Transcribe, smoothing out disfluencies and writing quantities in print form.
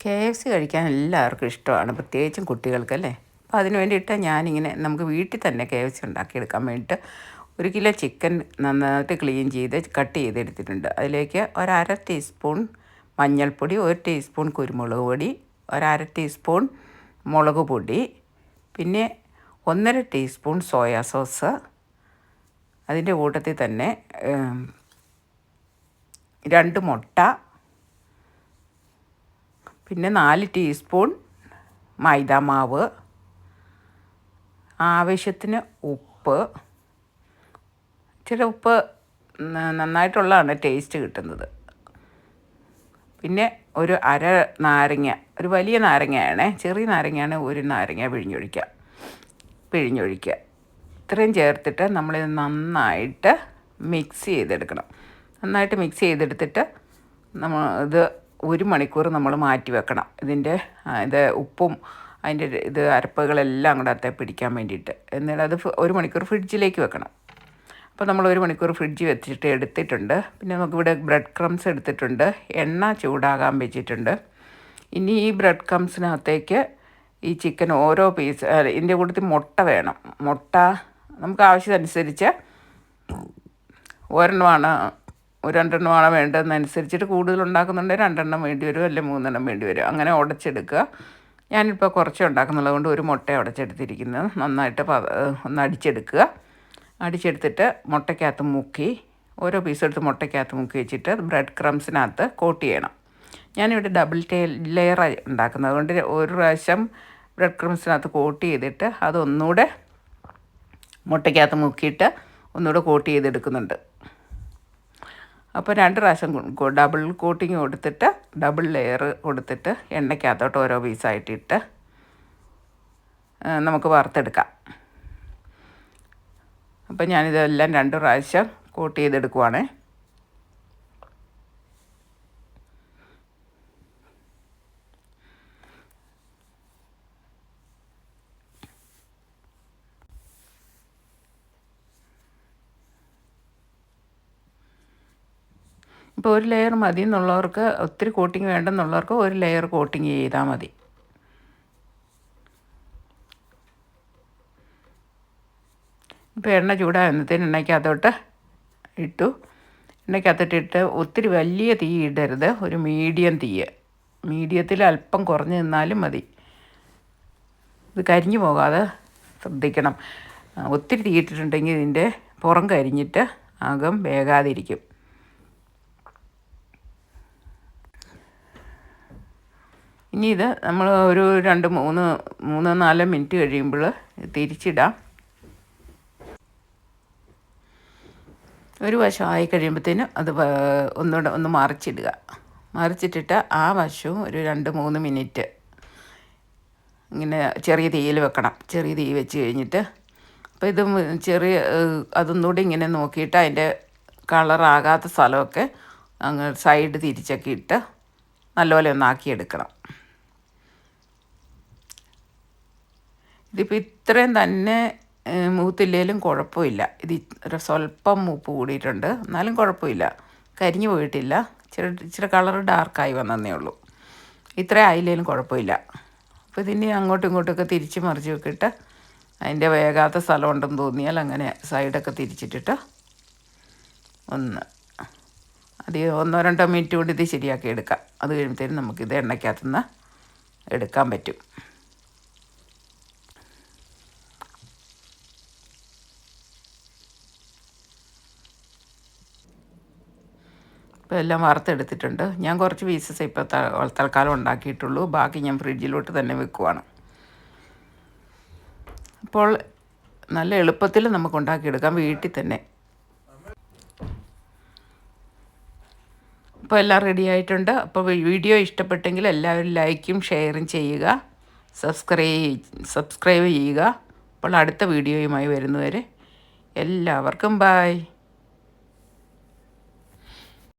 KFC കഴിക്കാൻ എല്ലാവർക്കും ഇഷ്ടമാണ്, പ്രത്യേകിച്ചും കുട്ടികൾക്കല്ലേ. അപ്പോൾ അതിന് വേണ്ടിയിട്ട് ഞാനിങ്ങനെ നമുക്ക് വീട്ടിൽ തന്നെ KFC ഉണ്ടാക്കിയെടുക്കാൻ വേണ്ടിയിട്ട് 1 കിലോ ചിക്കൻ നന്നായിട്ട് ക്ലീൻ ചെയ്ത് കട്ട് ചെയ്തെടുത്തിട്ടുണ്ട്. അതിലേക്ക് 1/2 ടീസ്പൂൺ മഞ്ഞൾപ്പൊടി, 1 ടീസ്പൂൺ കുരുമുളക് പൊടി, 1/2 ടീസ്പൂൺ മുളക് പൊടി, പിന്നെ 1/2 ടീസ്പൂൺ സോയാ സോസ്, അതിൻ്റെ കൂട്ടത്തിൽ തന്നെ 2 മുട്ട, പിന്നെ 4 ടീസ്പൂൺ മൈദാമാവ്, ആവശ്യത്തിന് ഉപ്പ്. ഇച്ചിരി ഉപ്പ് നന്നായിട്ടുള്ളതാണ് ടേസ്റ്റ് കിട്ടുന്നത്. പിന്നെ ഒരു നാരങ്ങ, ഒരു വലിയ നാരങ്ങയാണ്, ചെറിയ നാരങ്ങയാണ്, ഒരു നാരങ്ങ പിഴിഞ്ഞൊഴിക്കുക. ഇത്രയും ചേർത്തിട്ട് നമ്മളിത് നന്നായിട്ട് മിക്സ് ചെയ്തെടുക്കണം. നന്നായിട്ട് മിക്സ് ചെയ്തെടുത്തിട്ട് ഇത് 1 മണിക്കൂർ നമ്മൾ മാറ്റി വെക്കണം. ഇത് ഉപ്പും അതിൻ്റെ അരപ്പുകളെല്ലാം കൂടെ അകത്തെ പിടിക്കാൻ വേണ്ടിയിട്ട്. എന്നിട്ട് അത് 1 മണിക്കൂർ ഫ്രിഡ്ജിലേക്ക് വെക്കണം. അപ്പോൾ നമ്മൾ 1 മണിക്കൂർ ഫ്രിഡ്ജിൽ വെച്ചിട്ട് എടുത്തിട്ടുണ്ട്. പിന്നെ നമുക്കിവിടെ ബ്രെഡ് ക്രംസ് എടുത്തിട്ടുണ്ട്, എണ്ണ ചൂടാകാൻ വെച്ചിട്ടുണ്ട്. ഇനി ഈ ബ്രെഡ് ക്രംസിനകത്തേക്ക് ഈ ചിക്കൻ ഓരോ പീസ്, ഇതിൻ്റെ കൂട്ടത്തിൽ മുട്ട വേണം. മുട്ട നമുക്ക് ആവശ്യമനുസരിച്ച് ഒരെണ്ണമാണ് 2 വേണ്ടതെന്നനുസരിച്ചിട്ട്, കൂടുതൽ ഉണ്ടാക്കുന്നുണ്ടെങ്കിൽ 2 വേണ്ടി വരും, അല്ലെങ്കിൽ 3 വേണ്ടി വരും. അങ്ങനെ ഉടച്ചെടുക്കുക. ഞാനിപ്പോൾ കുറച്ച് ഉണ്ടാക്കുന്നുള്ളത് കൊണ്ട് 1 മുട്ട ഉടച്ചെടുത്തിരിക്കുന്നത്. നന്നായിട്ട് ഒന്ന് അടിച്ചെടുത്തിട്ട് മുട്ടയ്ക്കകത്ത് മുക്കി, ഓരോ പീസെടുത്ത് മുട്ടയ്ക്കകത്ത് മുക്കി വെച്ചിട്ട് ബ്രെഡ് ക്രംസിനകത്ത് കോട്ട് ചെയ്യണം. ഞാനിവിടെ ഡബിൾ ലെയർ ഉണ്ടാക്കുന്നത് കൊണ്ട് 1 പ്രാവശ്യം ബ്രെഡ് ക്രംസിനകത്ത് കോട്ട് ചെയ്തിട്ട് അതൊന്നുകൂടെ മുട്ടയ്ക്കകത്ത് മുക്കിയിട്ട് ഒന്നുകൂടെ കോട്ട് ചെയ്തെടുക്കുന്നുണ്ട്. അപ്പോൾ 2 പ്രാവശ്യം ഡബിൾ കോട്ടിങ് കൊടുത്തിട്ട്, ഡബിൾ ലെയർ കൊടുത്തിട്ട് എണ്ണയ്ക്കകത്തോട്ട് ഓരോ പീസായിട്ടിട്ട് നമുക്ക് വറുത്തെടുക്കാം. അപ്പോൾ ഞാനിതെല്ലാം 2 പ്രാവശ്യം കോട്ട് ചെയ്തെടുക്കുവാണേ. ഇപ്പോൾ 1 ലെയർ മതി എന്നുള്ളവർക്ക്, ഒത്തിരി കോട്ടിങ് വേണ്ടെന്നുള്ളവർക്ക് 1 ലെയർ കോട്ടിങ് ചെയ്താൽ മതി. ഇപ്പോൾ എണ്ണ ചൂടാകുന്നതിന് എണ്ണയ്ക്കകത്തോട്ട് ഇട്ടു. എണ്ണയ്ക്കകത്തോട്ടിട്ട് ഒത്തിരി വലിയ തീ ഇടരുത്, ഒരു മീഡിയം മീഡിയത്തിൽ അല്പം കുറഞ്ഞ് നിന്നാലും മതി. ഇത് കരിഞ്ഞു പോകാതെ ശ്രദ്ധിക്കണം. ഒത്തിരി തീ ഇട്ടിട്ടുണ്ടെങ്കിൽ ഇതിൻ്റെ പുറം കരിഞ്ഞിട്ട് അകം വേകാതിരിക്കും. ഇനി ഇത് നമ്മൾ ഒരു 2-3-4 മിനിറ്റ് കഴിയുമ്പോൾ തിരിച്ചിടാം. ഒരു വശം ആയി കഴിയുമ്പോഴത്തേന് അത് ഒന്ന് മറിച്ചിട്ടിട്ട് ആ വശവും ഒരു 2-3 മിനിറ്റ് ഇങ്ങനെ ചെറിയ തീയിൽ വെക്കണം. ചെറിയ തീ വെച്ച് കഴിഞ്ഞിട്ട്, അപ്പോൾ ഇത് അതൊന്നുകൂടി ഇങ്ങനെ നോക്കിയിട്ട് അതിൻ്റെ കളറാകാത്ത സ്ഥലമൊക്കെ അങ്ങ് സൈഡ് തിരിച്ചൊക്കെ ഇട്ട് നല്ലപോലെ ഒന്നാക്കിയെടുക്കണം. ഇതിപ്പോൾ ഇത്രയും തന്നെ മൂത്തില്ലേലും കുഴപ്പമില്ല. ഇത് സ്വല്പം മൂപ്പ് കൂടിയിട്ടുണ്ട്, എന്നാലും കുഴപ്പമില്ല, കരിഞ്ഞു പോയിട്ടില്ല. ഇച്ചിരി കളർ ഡാർക്കായി വന്നതേ ഉള്ളൂ. ഇത്രയും ആയില്ലേലും കുഴപ്പമില്ല. അപ്പോൾ ഇതിന് അങ്ങോട്ടും ഇങ്ങോട്ടൊക്കെ തിരിച്ച് മറിച്ച് വെക്കിയിട്ട് അതിൻ്റെ വേകാത്ത സ്ഥലം ഉണ്ടെന്ന് തോന്നിയാൽ അങ്ങനെ സൈഡൊക്കെ തിരിച്ചിട്ടിട്ട് അത് 1-2 മിനിറ്റ് കൊണ്ട് ഇത് ശരിയാക്കി എടുക്കാം. അത് കഴിയുമ്പോഴത്തേനും നമുക്കിത് എണ്ണയ്ക്കകത്തുനിന്ന് എടുക്കാൻ പറ്റും. ഇപ്പോൾ എല്ലാം വറുത്തെടുത്തിട്ടുണ്ട്. ഞാൻ കുറച്ച് പീസസ് ഇപ്പോൾ തൽക്കാലം ഉണ്ടാക്കിയിട്ടുള്ളൂ, ബാക്കി ഞാൻ ഫ്രിഡ്ജിലോട്ട് തന്നെ വെക്കുവാണ്. അപ്പോൾ നല്ല എളുപ്പത്തിൽ നമുക്ക് ഉണ്ടാക്കിയെടുക്കാം വീട്ടിൽ തന്നെ. അപ്പോൾ എല്ലാം റെഡി ആയിട്ടുണ്ട്. അപ്പോൾ വീഡിയോ ഇഷ്ടപ്പെട്ടെങ്കിൽ എല്ലാവരും ലൈക്കും ഷെയറും ചെയ്യുക, സബ്സ്ക്രൈബ് ചെയ്യുക. അപ്പോൾ അടുത്ത വീഡിയോയുമായി വരുന്നവരെ എല്ലാവർക്കും ബൈ.